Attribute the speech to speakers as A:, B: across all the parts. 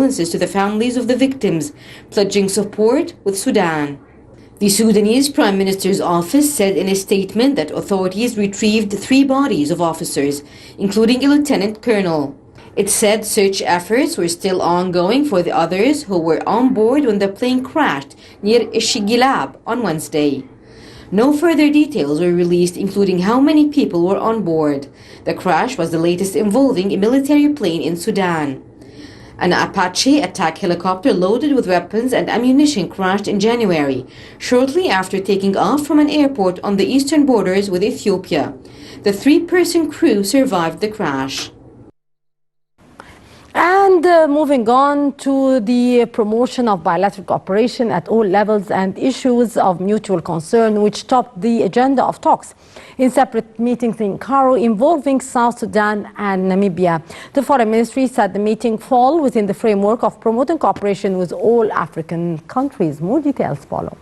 A: condolences to the families of the victims, pledging support with Sudan. The Sudanese Prime Minister's office said in a statement that authorities retrieved 3 bodies of officers, including a lieutenant colonel. It said search efforts were still ongoing for the others who were on board when the plane crashed near Ishigilab on Wednesday. No further details were released, including how many people were on board. The crash was the latest involving a military plane in Sudan. An Apache attack helicopter loaded with weapons and ammunition crashed in January, shortly after taking off from an airport on the eastern borders with Ethiopia. The 3-person crew survived the crash.
B: And moving on to the promotion of bilateral cooperation at all levels and issues of mutual concern, which topped the agenda of talks in separate meetings in Cairo involving South Sudan and Namibia. The Foreign Ministry said the meeting fall within the framework of promoting cooperation with all African countries. More details follow.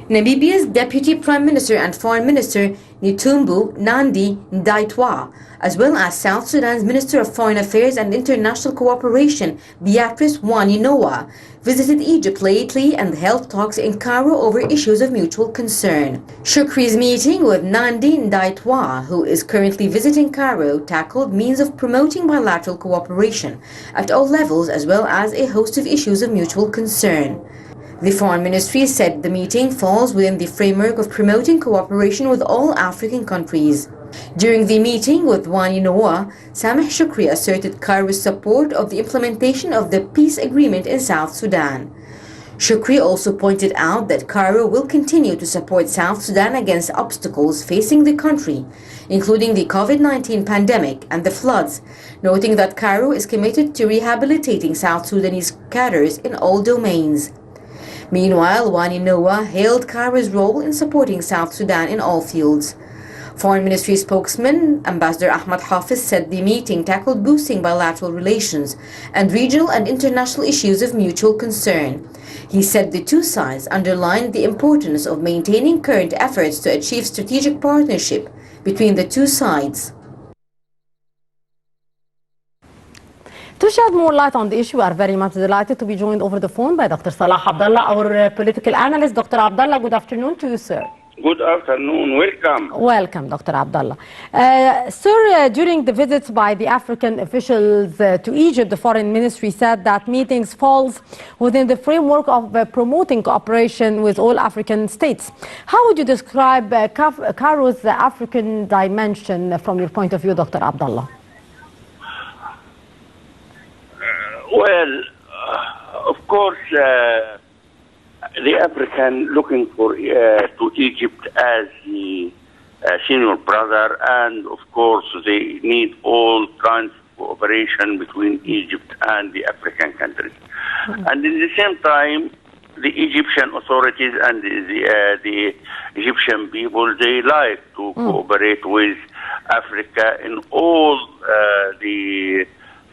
A: Namibia's Deputy Prime Minister and Foreign Minister Netumbo Nandi Ndaitwah, as well as South Sudan's Minister of Foreign Affairs and International Cooperation Beatrice Waninoa, visited Egypt lately and held talks in Cairo over issues of mutual concern. Shukri's meeting with Nandi Ndaitwah, who is currently visiting Cairo, tackled means of promoting bilateral cooperation at all levels as well as a host of issues of mutual concern. The Foreign Ministry said the meeting falls within the framework of promoting cooperation with all African countries. During the meeting with Waninoa, Sameh Shukri asserted Cairo's support of the implementation of the peace agreement in South Sudan. Shukri also pointed out that Cairo will continue to support South Sudan against obstacles facing the country, including the COVID-19 pandemic and the floods, noting that Cairo is committed to rehabilitating South Sudanese cadres in all domains. Meanwhile, Waninoa hailed Cairo's role in supporting South Sudan in all fields. Foreign Ministry spokesman Ambassador Ahmad Hafiz said the meeting tackled boosting bilateral relations and regional and international issues of mutual concern. He said the two sides underlined the importance of maintaining current efforts to achieve strategic partnership between the two sides.
B: To shed more light on the issue, we are very much delighted to be joined over the phone by Dr. Salah Abdallah, our political analyst. Dr. Abdallah, good afternoon to you, sir.
C: Good afternoon. Welcome.
B: Welcome, Dr. Abdallah. Sir, during the visits by the African officials to Egypt, the Foreign Ministry said that meetings falls within the framework of promoting cooperation with all African states. How would you describe Cairo's African dimension from your point of view, Dr. Abdallah?
C: Well, of course, the African looking for to Egypt as the senior brother, and of course they need all kinds of cooperation between Egypt and the African countries. And at the same time, the Egyptian authorities and the Egyptian people, they like to cooperate with Africa in all the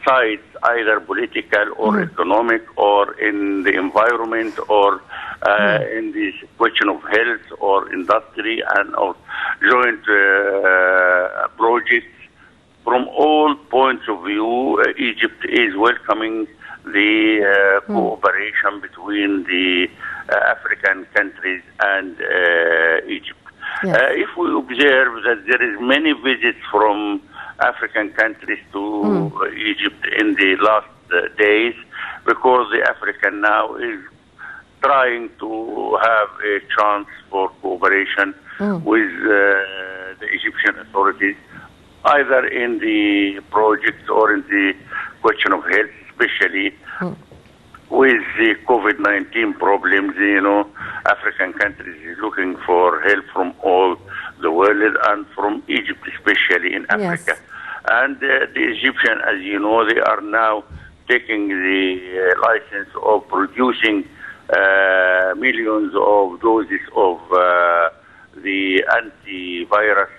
C: sides, either political or economic, or in the environment, or in the question of health or industry, and or joint projects. From all points of view, Egypt is welcoming the cooperation between the African countries and Egypt.
B: Yes.
C: If we observe that there is many visits from African countries to Egypt in the last days, because the African now is trying to have a chance for cooperation with the Egyptian authorities, either in the projects or in the question of health, especially with the COVID-19 problems. You know, African countries is looking for help from all the world, and from Egypt especially in Africa.
B: Yes.
C: And the Egyptian, as you know, they are now taking the license of producing millions of doses of the antivirus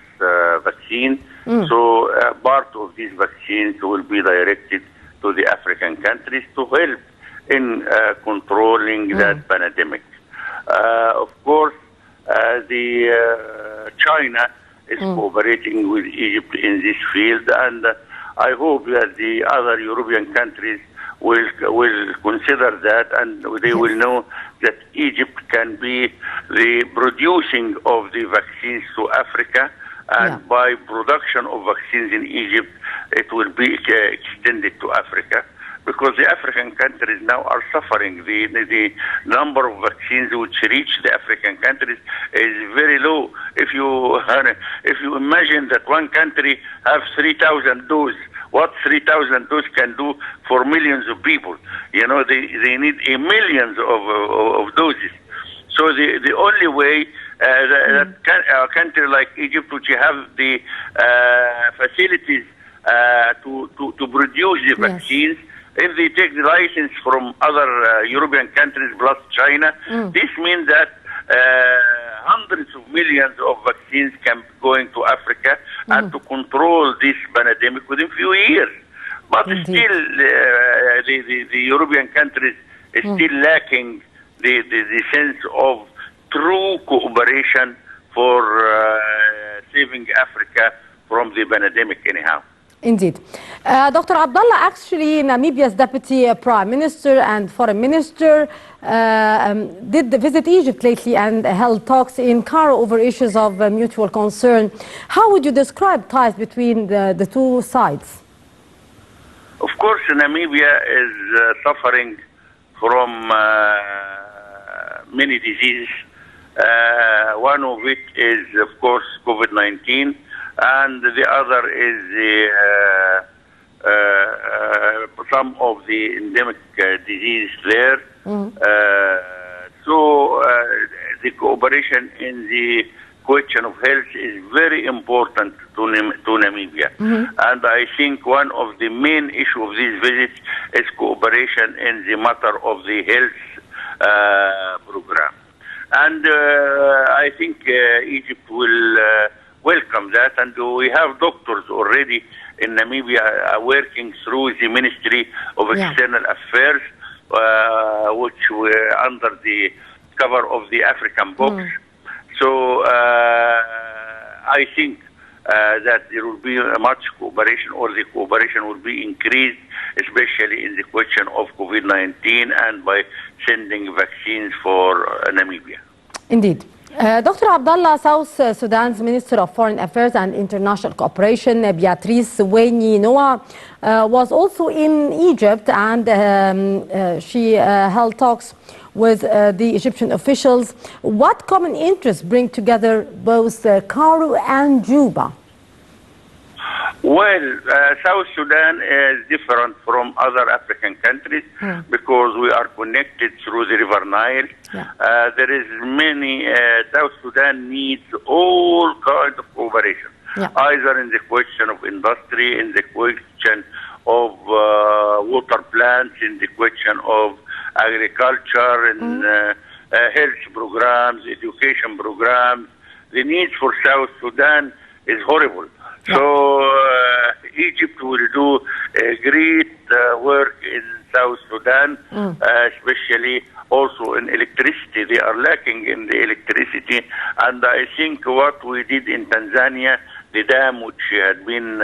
C: vaccine. So part of these vaccines will be directed to the African countries to help in controlling that pandemic. Of course, the China is cooperating with Egypt in this field, and I hope that the other European countries will consider that, and they will know that Egypt can be the producing of the vaccines to Africa, and by production of vaccines in Egypt, it will be extended to Africa. Because the African countries now are suffering. The number of vaccines which reach the African countries is very low. If you imagine that one country have 3,000 doses, what 3,000 doses can do for millions of people? You know, they need millions of doses. So the only way a country like Egypt, which have the facilities to produce the vaccines, if they take the license from other European countries plus China, this means that hundreds of millions of vaccines can going to Africa and to control this pandemic within few years. But still, the European countries is still lacking the sense of true cooperation for saving Africa from the pandemic anyhow.
B: Indeed. Dr. Abdallah, actually, Namibia's Deputy Prime Minister and Foreign Minister did visit Egypt lately and held talks in Cairo over issues of mutual concern. How would you describe ties between the two sides?
C: Of course, Namibia is suffering from many diseases. One of it is, of course, COVID-19. And the other is some of the endemic disease there. So the cooperation in the question of health is very important to Namibia. And I think one of the main issues of this visit is cooperation in the matter of the health program. And I think Egypt will welcome that, and we have doctors already in Namibia working through the Ministry of External Affairs, which were under the cover of the African box. So I think that there will be much cooperation, or the cooperation will be increased, especially in the question of COVID-19 and by sending vaccines for Namibia.
B: Indeed. Dr. Abdallah, South Sudan's Minister of Foreign Affairs and International Cooperation, Beatrice Noah, was also in Egypt, and she held talks with the Egyptian officials. What common interests bring together both Cairo and Juba?
C: Well, South Sudan is different from other African countries because we are connected through the River Nile. There is many, South Sudan needs all kinds of cooperation, either in the question of industry, in the question of water plants, in the question of agriculture, in health programs, education programs. The needs for South Sudan is horrible. So Egypt will do a great work in South Sudan, especially also in electricity. They are lacking in the electricity, and I think what we did in Tanzania, the dam which had been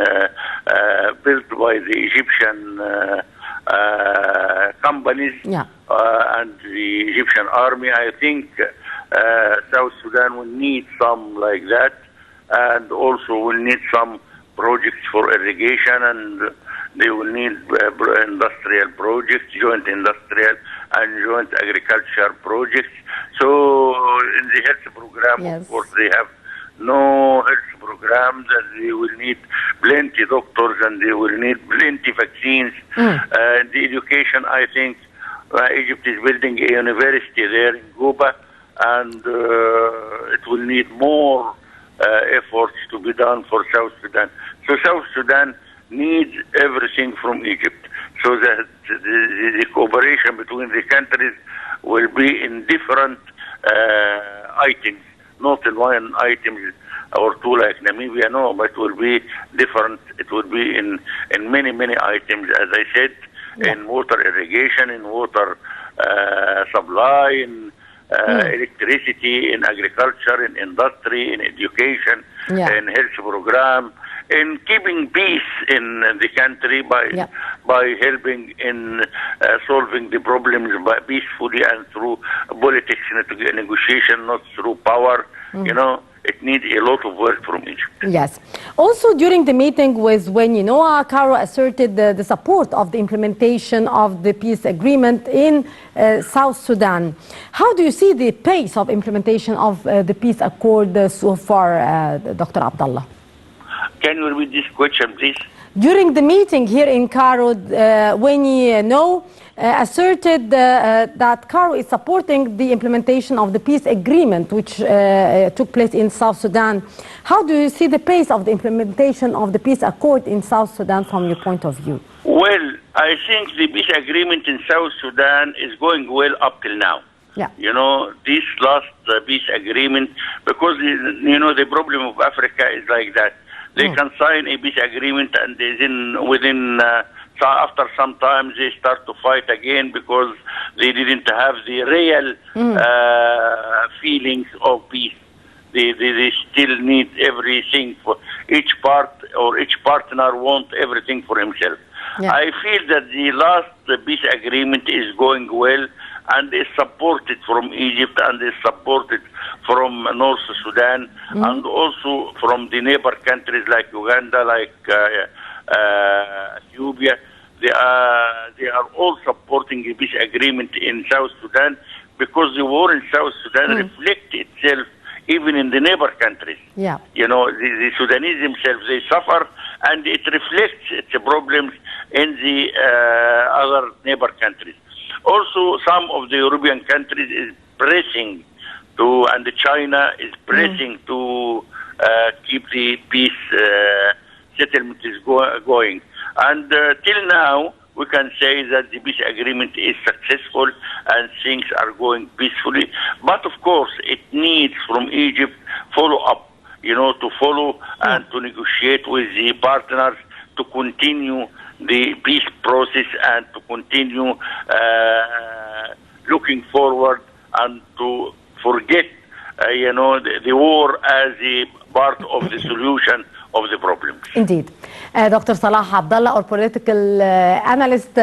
C: built by the Egyptian companies and the Egyptian army, I think South Sudan will need some like that. And also will need some projects for irrigation, and they will need industrial projects, joint industrial and joint agriculture projects. So in the health program, of course, they have no health programs, and they will need plenty doctors, and they will need plenty vaccines. The education, I think, Egypt is building a university there in Juba, and it will need more efforts to be done for South Sudan. So South Sudan needs everything from Egypt, so that the cooperation between the countries will be in different items, not in one item or two like Namibia, no, but it will be different. It will be in many, many items, as I said, in water irrigation, in water supply, in electricity, in agriculture, in industry, in education, in health program, in keeping peace in the country by helping in solving the problems peacefully and through politics, negotiation, not through power. You know, it needs a lot of work from Egypt.
B: Yes. Also, during the meeting with Cairo asserted the support of the implementation of the peace agreement in South Sudan. How do you see the pace of implementation of the peace accord so far, Dr. Abdallah?
C: Can you repeat this question, please?
B: During the meeting here in Cairo, asserted that Cairo is supporting the implementation of the peace agreement which took place in South Sudan. How do you see the pace of the implementation of the peace accord in South Sudan from your point of view?
C: Well, I think the peace agreement in South Sudan is going well up till now.
B: Yeah.
C: You know, this last peace agreement, because, the problem of Africa is like that. They can sign a peace agreement and after some time they start to fight again because they didn't have the real feelings of peace. They still need everything for each part, or each partner wants everything for himself. Yeah. I feel that the last peace agreement is going well and is supported from Egypt and is supported from North Sudan and also from the neighbor countries like Uganda, like Ethiopia. They are all supporting the peace agreement in South Sudan because the war in South Sudan reflects itself even in the neighbor countries.
B: Yeah.
C: The Sudanese themselves, they suffer, and it reflects its problems in the other neighbor countries. Also, some of the European countries is pressing and China is pressing to keep the peace settlement is going. And till now, we can say that the peace agreement is successful and things are going peacefully. But of course, it needs from Egypt follow-up, to follow and to negotiate with the partners to continue the peace process and to continue looking forward and to forget, the war as a part of the solution of the problems.
B: Indeed. Dr. Salah Abdallah, our political analyst.